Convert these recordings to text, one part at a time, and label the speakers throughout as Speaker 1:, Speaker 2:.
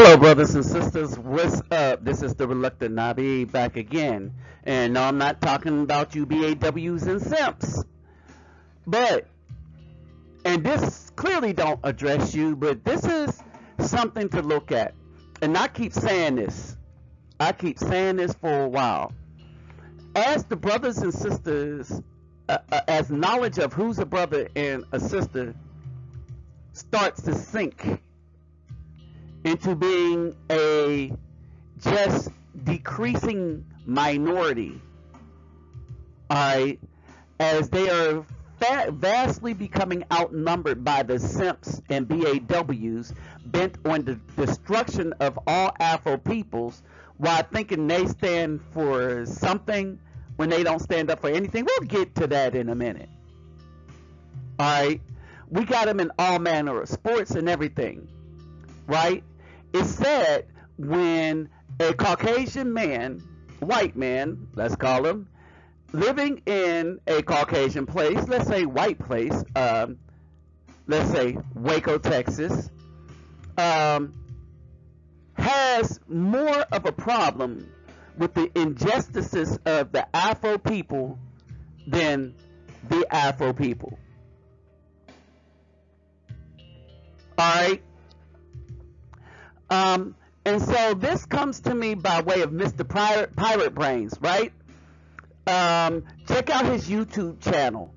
Speaker 1: Hello, brothers and sisters. What's up? This is the Reluctant Nabi back again. And no, I'm not talking about you BAWs and simps. And this clearly don't address you, but this is something to look at. And I keep saying this. I keep saying this for a while. As the brothers and sisters, as knowledge of who's a brother and a sister starts to sink into being a just decreasing minority, alright, as they are vastly becoming outnumbered by the simps and BAWs bent on the destruction of all Afro peoples while thinking they stand for something when they don't stand up for anything. We'll get to that in a minute. Alright, we got them in all manner of sports and everything, right? It's sad when a Caucasian man, white man, let's call him, living in a Caucasian place, let's say white place, let's say Waco, Texas, has more of a problem with the injustices of the Afro people than the Afro people. Alright? And so this comes to me by way of Mr. Pirate Brains, right? Check out his YouTube channel.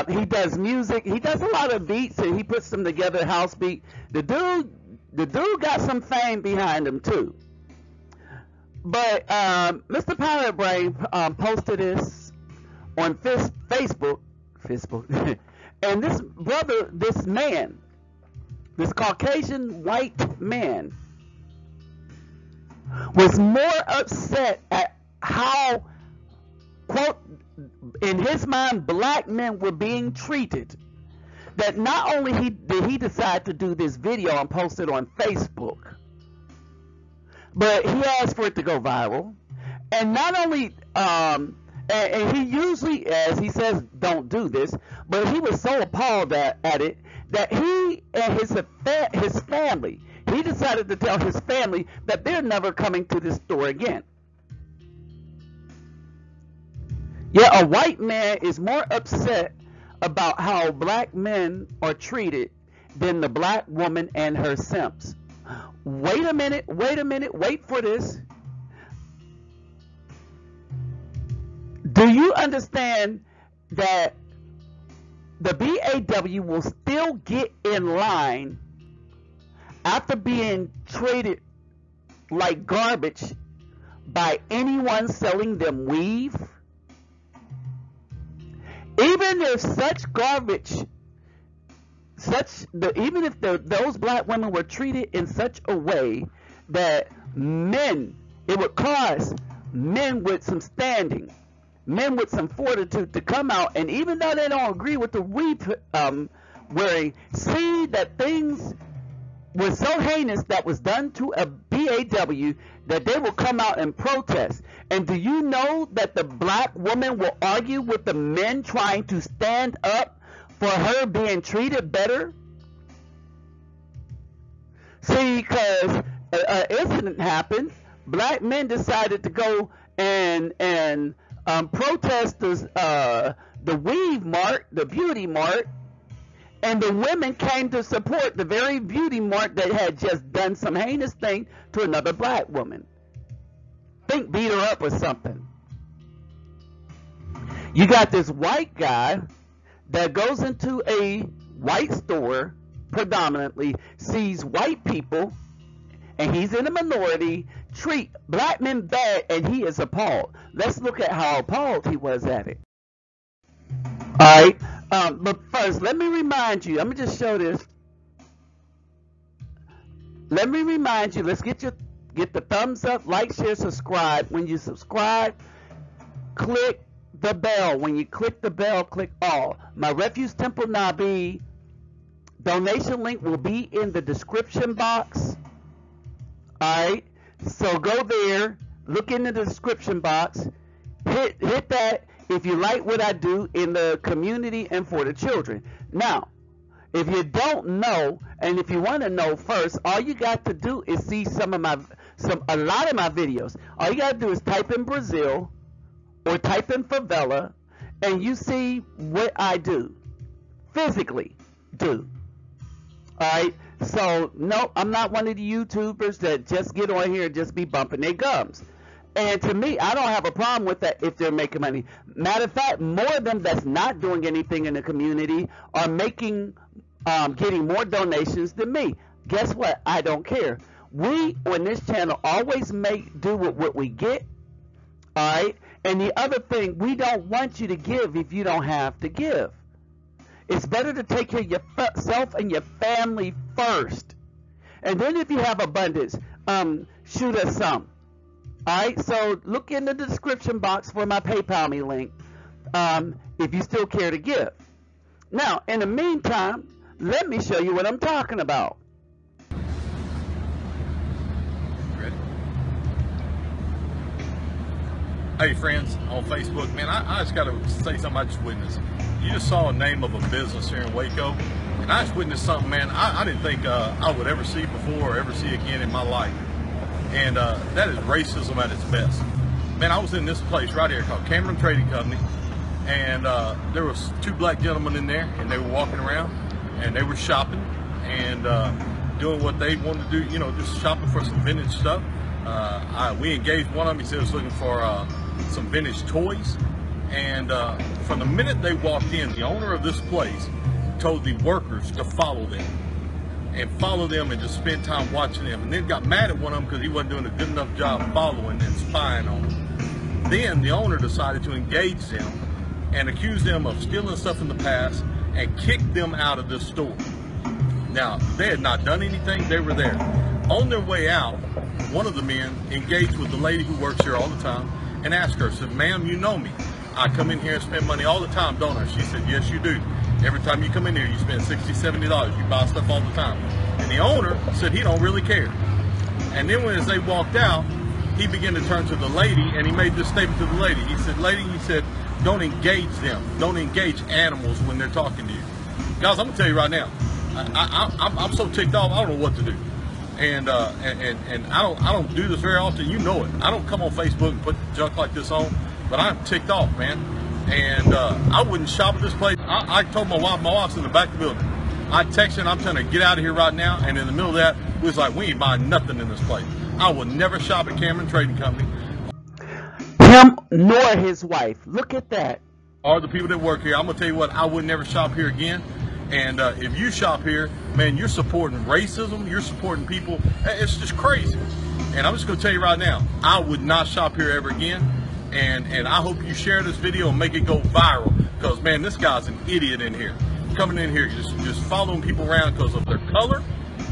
Speaker 1: He does music. He does a lot of beats, and he puts them together, house beat. The dude got some fame behind him too. But Mr. Pirate Brain posted this on Facebook, and this brother, this man, this Caucasian white man, was more upset at how, quote, in his mind, black men were being treated, that not only did he decide to do this video and post it on Facebook, but he asked for it to go viral. And not only, and he usually, as he says, don't do this, but he was so appalled at it that he and his family, he decided to tell his family that they're never coming to this store again. Yeah, a white man is more upset about how black men are treated than the black woman and her simps. Wait a minute, wait for this. Do you understand that the BAW will still get in line after being treated like garbage by anyone selling them weave? Even if such garbage, even if those black women were treated in such a way that it would cause men with some standing, men with some fortitude to come out, and even though they don't agree with the weave wearing, see that things were so heinous that was done to a BAW that they will come out and protest. And do you know that the black woman will argue with the men trying to stand up for her being treated better? See, because an incident happened, black men decided to go and protest the weave mark, the beauty mark, and the women came to support the very beauty mark that had just done some heinous thing to another black woman. Think beat her up or something. You got this white guy that goes into a white store, predominantly sees white people, and he's in a minority, treat black men bad, and he is appalled. Let's look at how appalled he was at it. Alright, but first, let me remind you, let me just show this. Let me remind you, let's get the thumbs up, like, share, subscribe. When you subscribe, click the bell. When you click the bell, click all. My Refuge Temple Nabi donation link will be in the description box. Alright, so go there, look in the description box, hit that if you like what I do in the community and for the children. Now, If you don't know, and if you want to know first, all you got to do is see a lot of my videos. All you got to do is type in Brazil or type in favela, and you see what I do, physically do. All right. So no, I'm not one of the YouTubers that just get on here and just be bumping their gums. And to me, I don't have a problem with that if they're making money. Matter of fact, more of them that's not doing anything in the community are getting more donations than me. Guess what? I don't care. We on this channel always do with what we get. All right. And the other thing, we don't want you to give if you don't have to give. It's better to take care of yourself and your family first. And then if you have abundance, shoot us some. Alright, so look in the description box for my PayPal me link if you still care to give. Now, in the meantime, let me show you what I'm talking about.
Speaker 2: Ready? Hey friends on Facebook, man, I just got to say something I just witnessed. You just saw a name of a business here in Waco, and I just witnessed something, man, I didn't think I would ever see before or ever see again in my life. And that is racism at its best. Man, I was in this place right here called Cameron Trading Company, and there was two black gentlemen in there, and they were walking around, and they were shopping and doing what they wanted to do, you know, just shopping for some vintage stuff. We engaged one of them. He said he was looking for some vintage toys, and from the minute they walked in, the owner of this place told the workers to follow them. And follow them and just spend time watching them, and then got mad at one of them because he wasn't doing a good enough job following and spying on them. Then the owner decided to engage them and accuse them of stealing stuff in the past and kicked them out of this store. Now, they had not done anything, they were there. On their way out, one of the men engaged with the lady who works here all the time and asked her, said, "Ma'am, you know me. I come in here and spend money all the time, don't I?" She said, "Yes, you do. Every time you come in here, you spend $60, $70. You buy stuff all the time." And the owner said he don't really care. And then as they walked out, he began to turn to the lady, and he made this statement to the lady. He said, "Lady," he said, "don't engage them. Don't engage animals when they're talking to you." Guys, I'm gonna tell you right now, I'm so ticked off, I don't know what to do. And I don't do this very often. You know it. I don't come on Facebook and put junk like this on, but I'm ticked off, man. And I wouldn't shop at this place. I told my wife's in the back of the building. I texted her, I'm telling her to get out of here right now. And in the middle of that, we was like, we ain't buying nothing in this place. I will never shop at Cameron Trading Company.
Speaker 1: Him nor his wife. Look at that.
Speaker 2: Or the people that work here. I'm going to tell you what, I would never shop here again. And if you shop here, man, you're supporting racism. You're supporting people. It's just crazy. And I'm just going to tell you right now, I would not shop here ever again. And I hope you share this video and make it go viral, because man, this guy's an idiot in here, coming in here just following people around because of their color.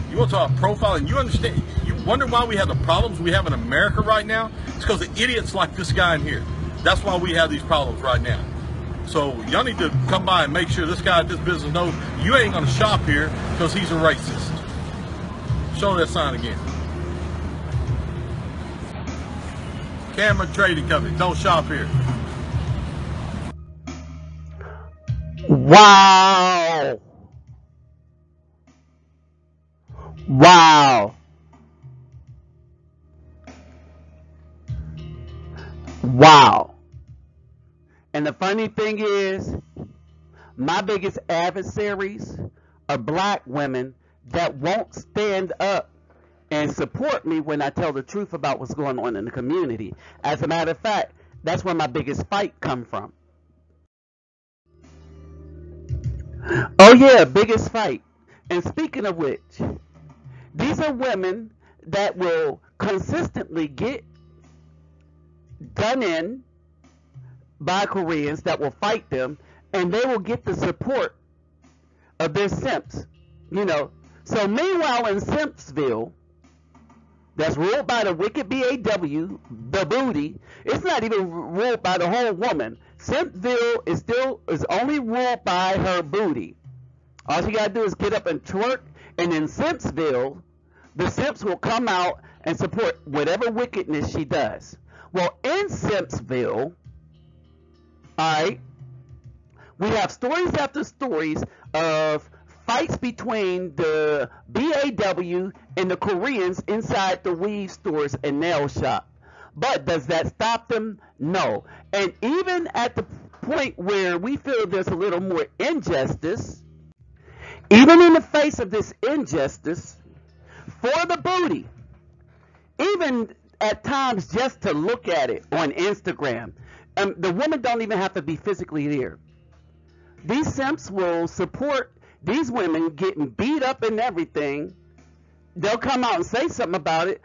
Speaker 2: You want to talk profiling? You understand? You wonder why we have the problems we have in America right now? It's because of idiots like this guy in here. That's why we have these problems right now. So y'all need to come by and make sure this guy at this business knows you ain't gonna shop here because he's a racist. Show that sign again. Cameron Trading Company, don't shop here.
Speaker 1: Wow. Wow. Wow. And the funny thing is, my biggest adversaries are black women that won't stand up and support me when I tell the truth about what's going on in the community. As a matter of fact, that's where my biggest fight come from. Oh yeah, biggest fight. And speaking of which, these are women that will consistently get done in by Koreans that will fight them, and they will get the support of their simps, you know. So meanwhile in Simpsville, that's ruled by the wicked BAW, the booty, it's not even ruled by the whole woman. Simpsville is only ruled by her booty. All she gotta do is get up and twerk, and in Simpsville, the simps will come out and support whatever wickedness she does. Well, in Simpsville, alright, we have stories after stories of fights between the BAW and the Koreans inside the weave stores and nail shop. But does that stop them? No. And even at the point where we feel there's a little more injustice, even in the face of this injustice, for the booty, even at times just to look at it on Instagram, the women don't even have to be physically there. These simps will support these women getting beat up and everything. They'll come out and say something about it,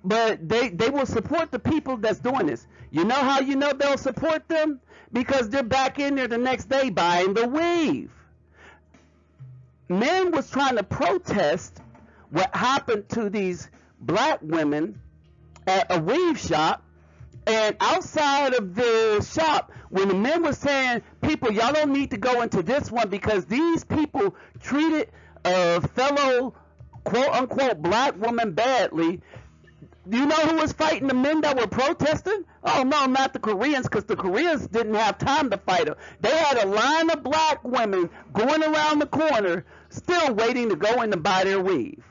Speaker 1: but they will support the people that's doing this. You know how you know they'll support them? Because they're back in there the next day buying the weave. Men was trying to protest what happened to these black women at a weave shop, and outside of the shop, when the men were saying, people, y'all don't need to go into this one because these people treated a fellow quote-unquote black woman badly, you know who was fighting the men that were protesting? Oh, no, not the Koreans, because the Koreans didn't have time to fight them. They had a line of black women going around the corner, still waiting to go in to buy their weave.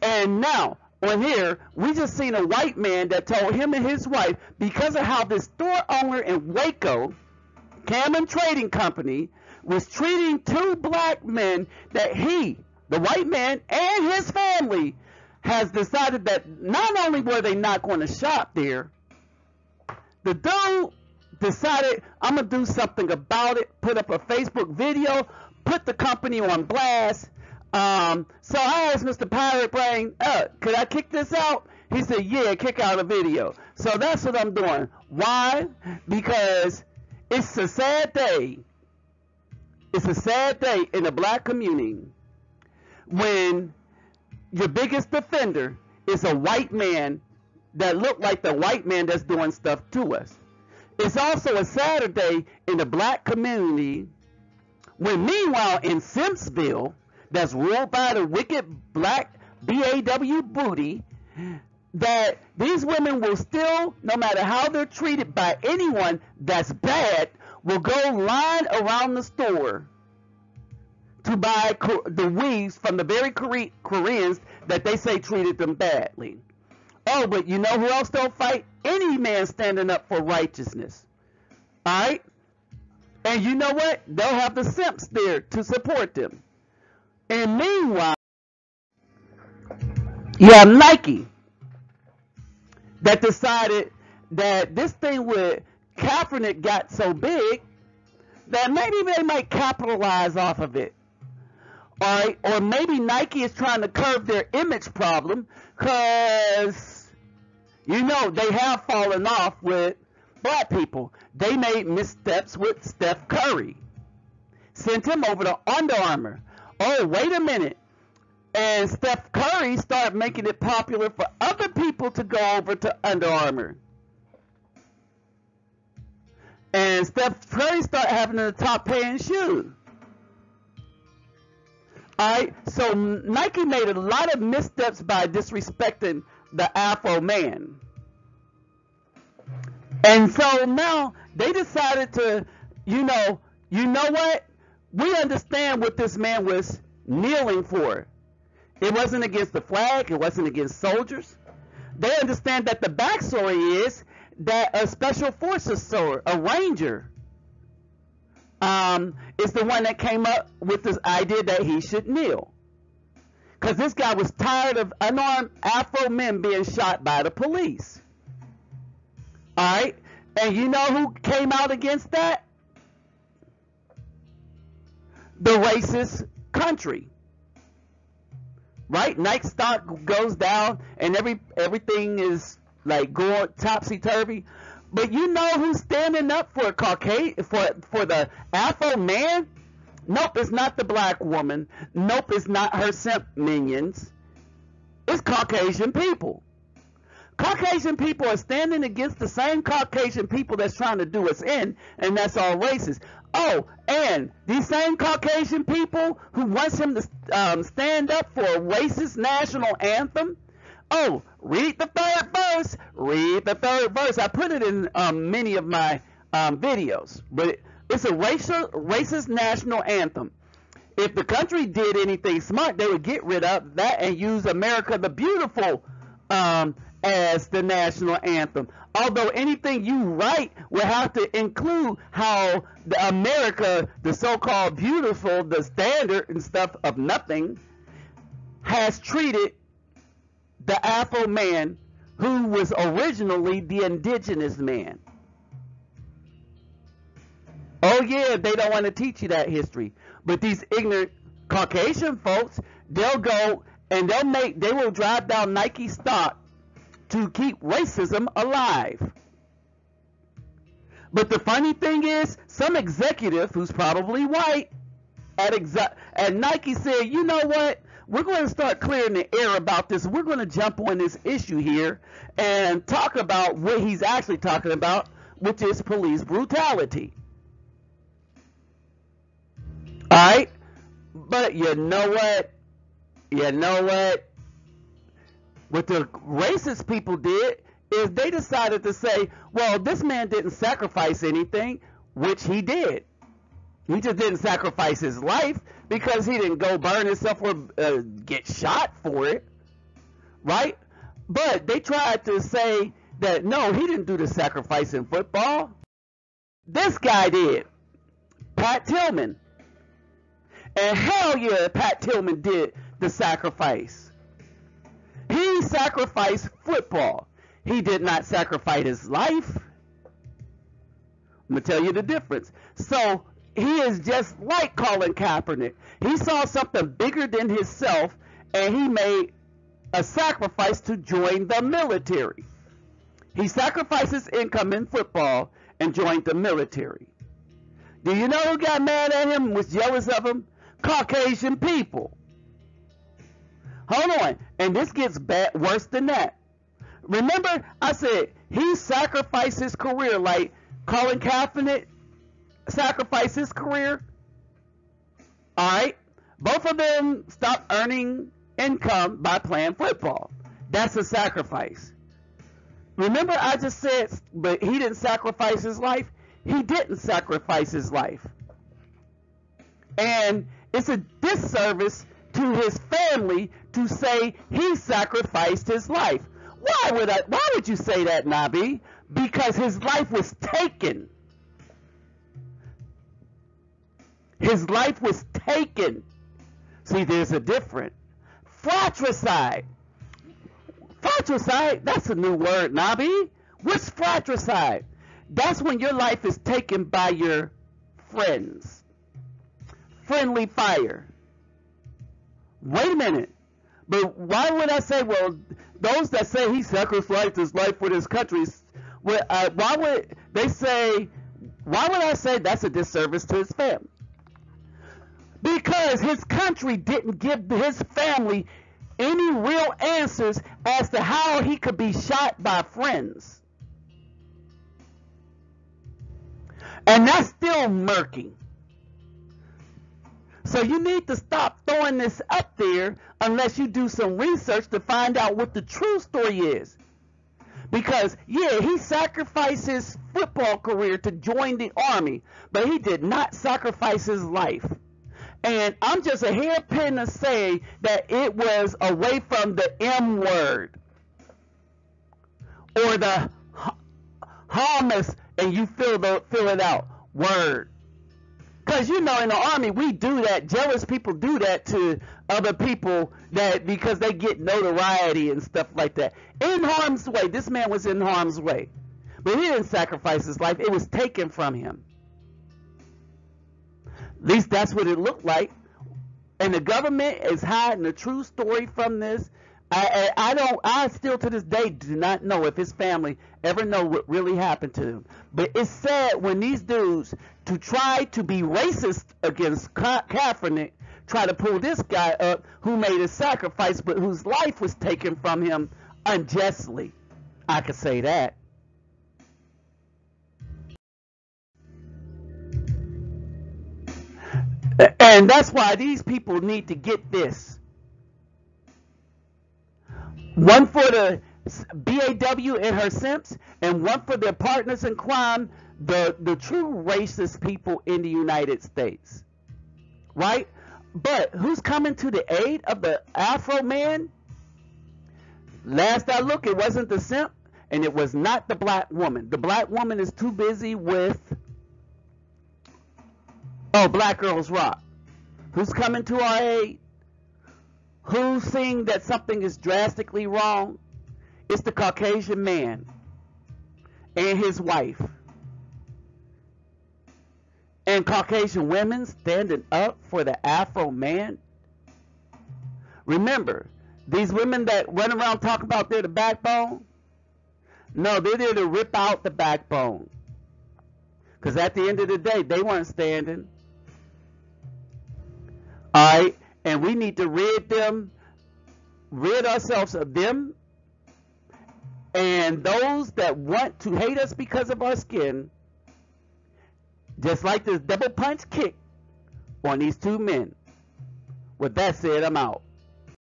Speaker 1: And now, on here, we just seen a white man that told him and his wife, because of how this store owner in Waco, Cameron Trading Company, was treating two black men, that he, the white man, and his family has decided that not only were they not going to shop there, the dude decided, I'm going to do something about it, put up a Facebook video, put the company on blast. So I asked Mr. Pirate Brain, could I kick this out? He said, yeah, kick out a video. So that's what I'm doing. Why? Because it's a sad day. It's a sad day in the black community when your biggest defender is a white man that look like the white man that's doing stuff to us. It's also a Saturday in the black community when meanwhile in Simpsonville, that's ruled by the wicked black BAW booty, that these women will still, no matter how they're treated by anyone that's bad, will go line around the store to buy the weaves from the very Koreans that they say treated them badly. Oh, but you know who else don't fight? Any man standing up for righteousness. Alright? And you know what? They'll have the simps there to support them. And meanwhile, you have Nike that decided that this thing with Kaepernick got so big that maybe they might capitalize off of it. Alright? Or maybe Nike is trying to curb their image problem because, you know, they have fallen off with black people. They made missteps with Steph Curry. Sent him over to Under Armour. Oh, wait a minute. And Steph Curry started making it popular for other people to go over to Under Armour. And Steph Curry started having the top paying shoe. Alright, so Nike made a lot of missteps by disrespecting the Afro man. And so now they decided to, you know what? We understand what this man was kneeling for. It wasn't against the flag. It wasn't against soldiers. They understand that the backstory is that a special forces soldier, a ranger, is the one that came up with this idea that he should kneel. Because this guy was tired of unarmed Afro men being shot by the police. Alright? And you know who came out against that? The racist country. Right? Nike stock goes down and everything is like going topsy-turvy. But you know who's standing up for Caucasian, for the Afro man? Nope, it's not the black woman. Nope, it's not her simp minions. It's Caucasian people. Caucasian people are standing against the same Caucasian people that's trying to do us in, and that's all racist. Oh, and these same Caucasian people who wants him to stand up for a racist national anthem. Oh, read the third verse. Read the third verse. I put it in many of my videos, but it's a racist national anthem. If the country did anything smart, they would get rid of that and use America the Beautiful as the national anthem. Although anything you write will have to include how the America, the so-called beautiful, the standard and stuff of nothing, has treated the Afro man who was originally the indigenous man. Oh yeah, they don't want to teach you that history. But these ignorant Caucasian folks, they'll go and they will drive down Nike stock to keep racism alive. But the funny thing is, some executive who's probably white at Nike said, you know what? We're going to start clearing the air about this. We're going to jump on this issue here and talk about what he's actually talking about, which is police brutality. All right? But you know what? What the racist people did is they decided to say, well, this man didn't sacrifice anything, which he did. He just didn't sacrifice his life because he didn't go burn himself or get shot for it, right? But they tried to say that, no, he didn't do the sacrifice in football. This guy did, Pat Tillman. And hell yeah, Pat Tillman did the sacrifice. He sacrificed football. He did not sacrifice his life. I'm going to tell you the difference. So he is just like Colin Kaepernick. He saw something bigger than himself, and he made a sacrifice to join the military. He sacrificed his income in football and joined the military. Do you know who got mad at him and was jealous of him? Caucasian people. Hold on. And this gets worse than that. Remember, I said he sacrificed his career like Colin Kaepernick sacrificed his career. Alright? Both of them stopped earning income by playing football. That's a sacrifice. Remember, I just said, but he didn't sacrifice his life? He didn't sacrifice his life. And it's a disservice to his family to say he sacrificed his life. Why would you say that, Nabi? Because his life was taken. His life was taken. See, there's a difference. Fratricide. Fratricide, that's a new word, Nabi. What's fratricide? That's when your life is taken by your friends. Friendly fire. Wait a minute. But why would I say, well, those that say he sacrificed his life for his country, why would I say that's a disservice to his family? Because his country didn't give his family any real answers as to how he could be shot by friends. And that's still murky. So you need to stop throwing this up there unless you do some research to find out what the true story is. Because, yeah, he sacrificed his football career to join the army, but he did not sacrifice his life. And I'm just a hairpin to say that it was away from the M word or the hummus, and you fill it out word. Because, you know, in the army, we do that. Jealous people do that to other people because they get notoriety and stuff like that. In harm's way. This man was in harm's way. But he didn't sacrifice his life. It was taken from him. At least that's what it looked like. And the government is hiding the true story from this. I still to this day do not know if his family ever know what really happened to him. But it's sad when these dudes, to try to be racist against Kaepernick, try to pull this guy up who made a sacrifice but whose life was taken from him unjustly. I could say that. And that's why these people need to get this. One for the BAW and her simps, and one for their partners in crime, the true racist people in the United States. Right? But who's coming to the aid of the Afro man? Last I looked, it wasn't the simp, and it was not the black woman. The black woman is too busy with, oh, Black Girls Rock. Who's coming to our aid? Who's seeing that something is drastically wrong? It's the Caucasian man and his wife. And Caucasian women standing up for the Afro man. Remember, these women that run around talking about they're the backbone, no, they're there to rip out the backbone. Because at the end of the day, they weren't standing. Alright, and we need to rid ourselves of them and those that want to hate us because of our skin, just like this double punch kick on these two men. With that said, I'm out.